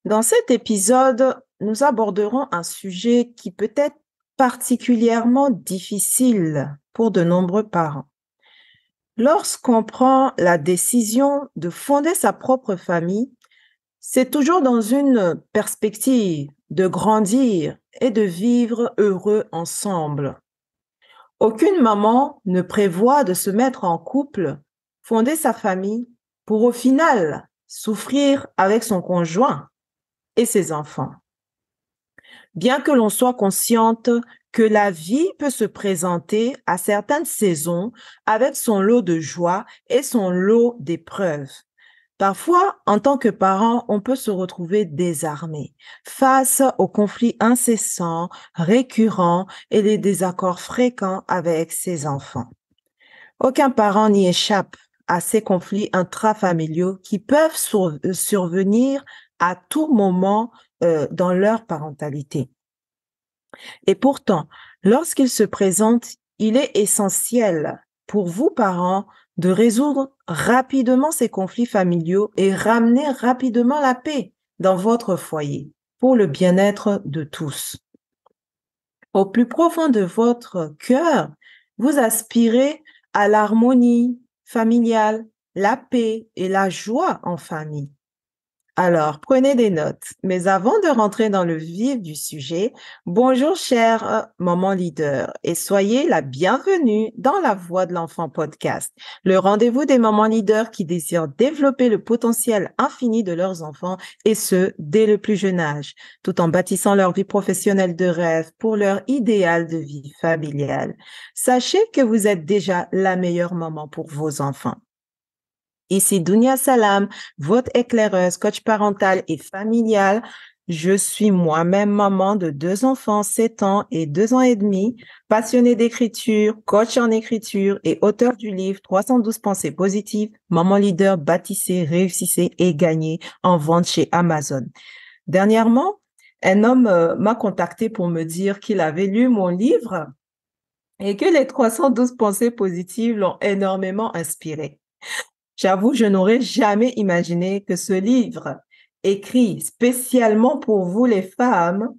Dans cet épisode, nous aborderons un sujet qui peut être particulièrement difficile pour de nombreux parents. Lorsqu'on prend la décision de fonder sa propre famille, c'est toujours dans une perspective de grandir et de vivre heureux ensemble. Aucune maman ne prévoit de se mettre en couple, fonder sa famille, pour au final souffrir avec son conjoint et ses enfants. Bien que l'on soit consciente que la vie peut se présenter à certaines saisons avec son lot de joie et son lot d'épreuves. Parfois, en tant que parent, on peut se retrouver désarmé face aux conflits incessants, récurrents et les désaccords fréquents avec ses enfants. Aucun parent n'y échappe à ces conflits intrafamiliaux qui peuvent survenir à tout moment dans leur parentalité. Et pourtant, lorsqu'ils se présentent, il est essentiel pour vous, parents, de résoudre rapidement ces conflits familiaux et ramener rapidement la paix dans votre foyer pour le bien-être de tous. Au plus profond de votre cœur, vous aspirez à l'harmonie familiale, la paix et la joie en famille. Alors, prenez des notes. Mais avant de rentrer dans le vif du sujet, bonjour chère maman leader et soyez la bienvenue dans La Voix de l'enfant podcast, le rendez-vous des mamans leaders qui désirent développer le potentiel infini de leurs enfants et ce, dès le plus jeune âge, tout en bâtissant leur vie professionnelle de rêve pour leur idéal de vie familiale. Sachez que vous êtes déjà la meilleure maman pour vos enfants. Ici Dounia Salam, votre éclaireuse, coach parental et familial. Je suis moi-même maman de 2 enfants, 7 ans et 2 ans et demi, passionnée d'écriture, coach en écriture et auteur du livre 312 pensées positives, maman leader, bâtissez, réussissez et gagnez en vente chez Amazon. Dernièrement, un homme m'a contacté pour me dire qu'il avait lu mon livre et que les 312 pensées positives l'ont énormément inspiré. J'avoue, je n'aurais jamais imaginé que ce livre, écrit spécialement pour vous les femmes,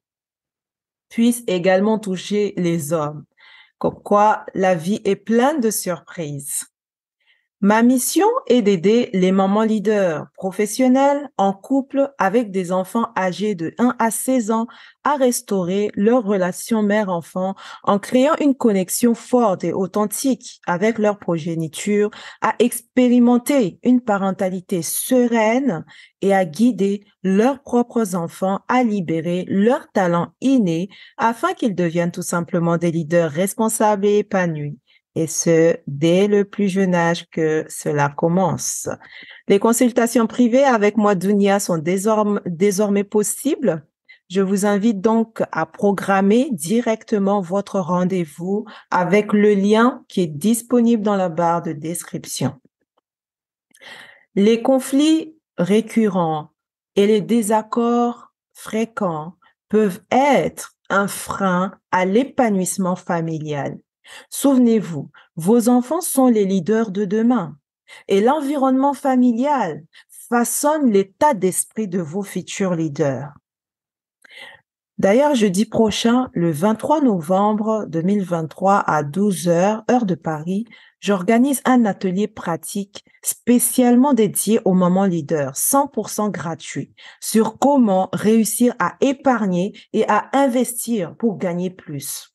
puisse également toucher les hommes. Comme quoi, la vie est pleine de surprises. Ma mission est d'aider les mamans leaders professionnelles en couple avec des enfants âgés de 1 à 16 ans à restaurer leur relation mère-enfant en créant une connexion forte et authentique avec leur progéniture, à expérimenter une parentalité sereine et à guider leurs propres enfants à libérer leurs talents innés afin qu'ils deviennent tout simplement des leaders responsables et épanouis. Et ce, dès le plus jeune âge que cela commence. Les consultations privées avec moi, Dounia, sont désormais possibles. Je vous invite donc à programmer directement votre rendez-vous avec le lien qui est disponible dans la barre de description. Les conflits récurrents et les désaccords fréquents peuvent être un frein à l'épanouissement familial. Souvenez-vous, vos enfants sont les leaders de demain et l'environnement familial façonne l'état d'esprit de vos futurs leaders. D'ailleurs, jeudi prochain, le 23 novembre 2023 à 12 heures, heure de Paris, j'organise un atelier pratique spécialement dédié aux mamans leaders, 100% gratuit, sur comment réussir à épargner et à investir pour gagner plus.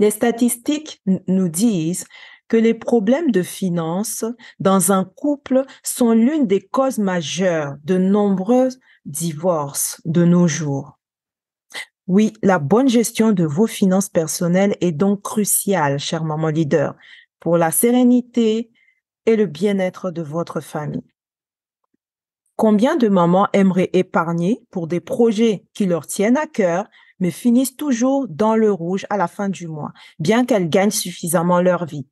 Les statistiques nous disent que les problèmes de finances dans un couple sont l'une des causes majeures de nombreux divorces de nos jours. Oui, la bonne gestion de vos finances personnelles est donc cruciale, chère maman leader, pour la sérénité et le bien-être de votre famille. Combien de mamans aimeraient épargner pour des projets qui leur tiennent à cœur, mais finissent toujours dans le rouge à la fin du mois, bien qu'elles gagnent suffisamment leur vie?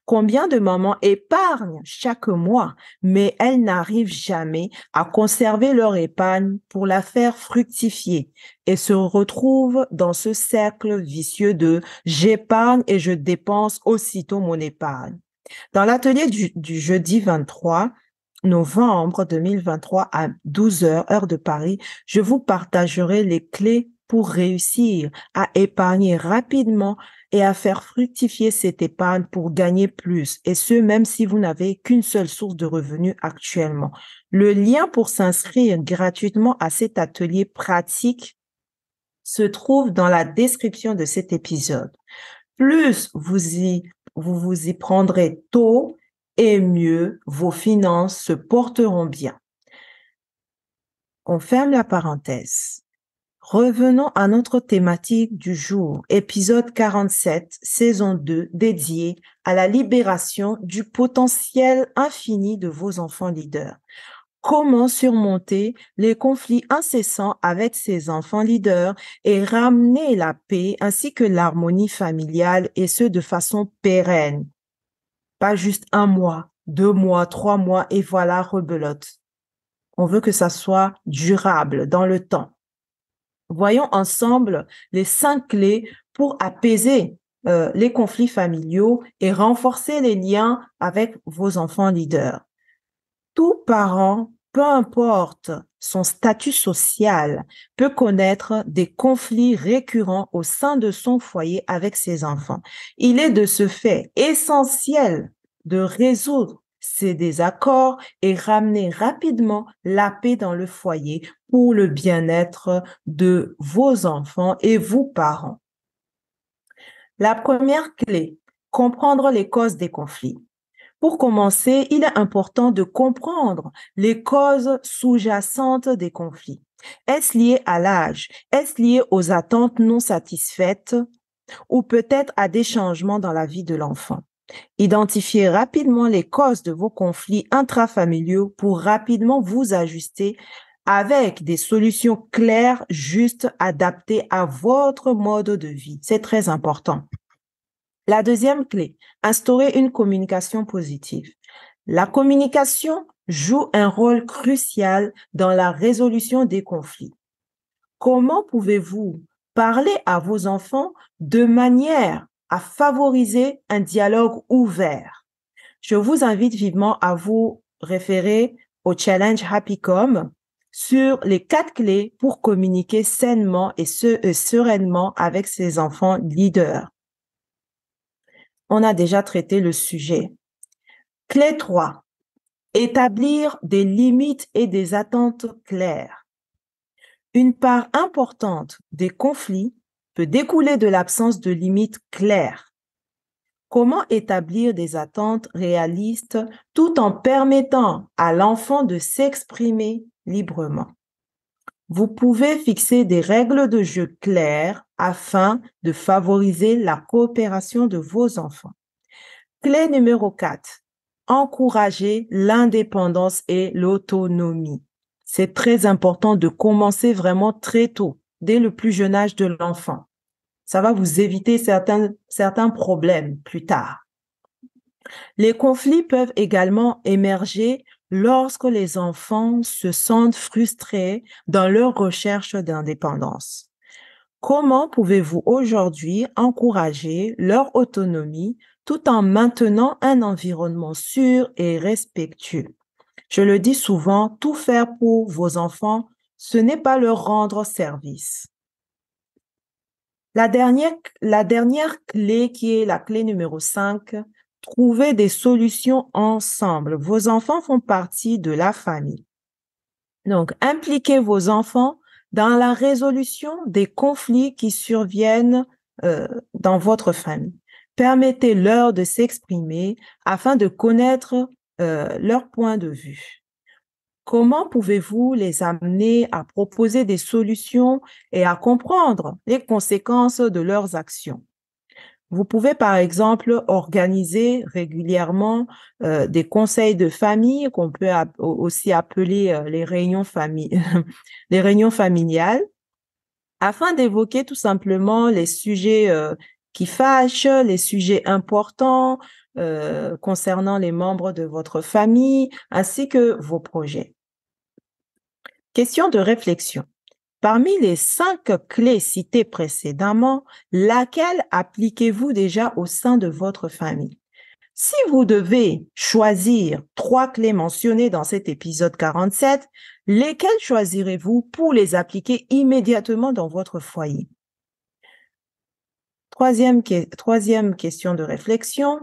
Combien de mamans épargnent chaque mois, mais elles n'arrivent jamais à conserver leur épargne pour la faire fructifier et se retrouvent dans ce cercle vicieux de j'épargne et je dépense aussitôt mon épargne. Dans l'atelier du jeudi 23, novembre 2023 à 12 heures, heure de Paris, je vous partagerai les clés pour réussir à épargner rapidement et à faire fructifier cette épargne pour gagner plus, et ce, même si vous n'avez qu'une seule source de revenus actuellement. Le lien pour s'inscrire gratuitement à cet atelier pratique se trouve dans la description de cet épisode. Plus vous vous y prendrez tôt et mieux vos finances se porteront bien. On ferme la parenthèse. Revenons à notre thématique du jour, épisode 47, saison 2, dédié à la libération du potentiel infini de vos enfants leaders. Comment surmonter les conflits incessants avec ces enfants leaders et ramener la paix ainsi que l'harmonie familiale, et ce de façon pérenne. Pas juste 1 mois, 2 mois, 3 mois et voilà, rebelote. On veut que ça soit durable dans le temps. Voyons ensemble les 5 clés pour apaiser les conflits familiaux et renforcer les liens avec vos enfants leaders. Tout parent, peu importe son statut social, peut connaître des conflits récurrents au sein de son foyer avec ses enfants. Il est de ce fait essentiel de résoudre ces désaccords et ramener rapidement la paix dans le foyer pour le bien-être de vos enfants et vous parents. La première clé, comprendre les causes des conflits. Pour commencer, il est important de comprendre les causes sous-jacentes des conflits. Est-ce lié à l'âge? Est-ce lié aux attentes non satisfaites ou peut-être à des changements dans la vie de l'enfant? Identifiez rapidement les causes de vos conflits intrafamiliaux pour rapidement vous ajuster avec des solutions claires, justes, adaptées à votre mode de vie. C'est très important. La deuxième clé, instaurer une communication positive. La communication joue un rôle crucial dans la résolution des conflits. Comment pouvez-vous parler à vos enfants de manière à favoriser un dialogue ouvert? Je vous invite vivement à vous référer au challenge Happycom sur les 4 clés pour communiquer sainement et sereinement avec ses enfants leaders. On a déjà traité le sujet. Clé 3. Établir des limites et des attentes claires. Une part importante des conflits peut découler de l'absence de limites claires. Comment établir des attentes réalistes tout en permettant à l'enfant de s'exprimer librement? Vous pouvez fixer des règles de jeu claires afin de favoriser la coopération de vos enfants. Clé numéro 4. Encourager l'indépendance et l'autonomie. C'est très important de commencer vraiment très tôt, dès le plus jeune âge de l'enfant. Ça va vous éviter certains problèmes plus tard. Les conflits peuvent également émerger lorsque les enfants se sentent frustrés dans leur recherche d'indépendance. Comment pouvez-vous aujourd'hui encourager leur autonomie tout en maintenant un environnement sûr et respectueux? Je le dis souvent, tout faire pour vos enfants, ce n'est pas leur rendre service. La dernière clé, qui est la clé numéro 5, trouver des solutions ensemble. Vos enfants font partie de la famille. Donc, impliquez vos enfants dans la résolution des conflits qui surviennent dans votre famille. Permettez-leur de s'exprimer afin de connaître leur point de vue. Comment pouvez-vous les amener à proposer des solutions et à comprendre les conséquences de leurs actions? Vous pouvez, par exemple, organiser régulièrement des conseils de famille qu'on peut aussi appeler les réunions les réunions familiales, afin d'évoquer tout simplement les sujets qui fâchent, les sujets importants concernant les membres de votre famille, ainsi que vos projets. Question de réflexion. Parmi les 5 clés citées précédemment, laquelle appliquez-vous déjà au sein de votre famille? Si vous devez choisir 3 clés mentionnées dans cet épisode 47, lesquelles choisirez-vous pour les appliquer immédiatement dans votre foyer? Troisième question de réflexion.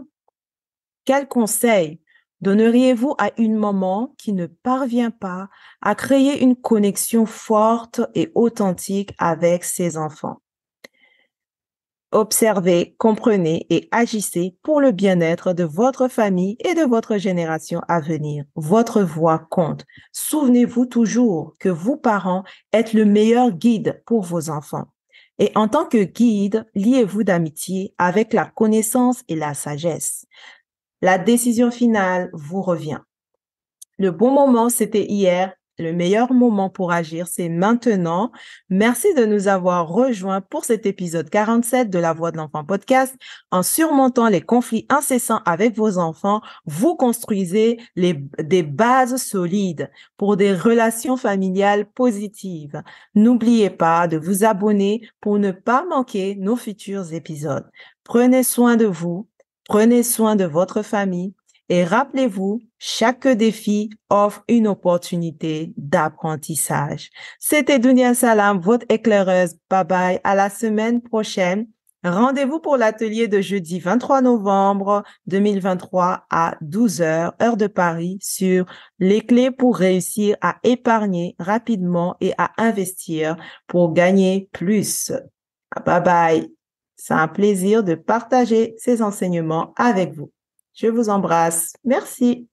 Quel conseil donneriez-vous à une maman qui ne parvient pas à créer une connexion forte et authentique avec ses enfants? Observez, comprenez et agissez pour le bien-être de votre famille et de votre génération à venir. Votre voix compte. Souvenez-vous toujours que vous, parents, êtes le meilleur guide pour vos enfants. Et en tant que guide, liez-vous d'amitié avec la connaissance et la sagesse. La décision finale vous revient. Le bon moment, c'était hier. Le meilleur moment pour agir, c'est maintenant. Merci de nous avoir rejoints pour cet épisode 47 de La Voix de l'Enfant podcast. En surmontant les conflits incessants avec vos enfants, vous construisez des bases solides pour des relations familiales positives. N'oubliez pas de vous abonner pour ne pas manquer nos futurs épisodes. Prenez soin de vous, prenez soin de votre famille. Et rappelez-vous, chaque défi offre une opportunité d'apprentissage. C'était Dunia Salam, votre éclaireuse. Bye bye. À la semaine prochaine. Rendez-vous pour l'atelier de jeudi 23 novembre 2023 à 12 heures, heure de Paris, sur les clés pour réussir à épargner rapidement et à investir pour gagner plus. Bye bye. C'est un plaisir de partager ces enseignements avec vous. Je vous embrasse. Merci.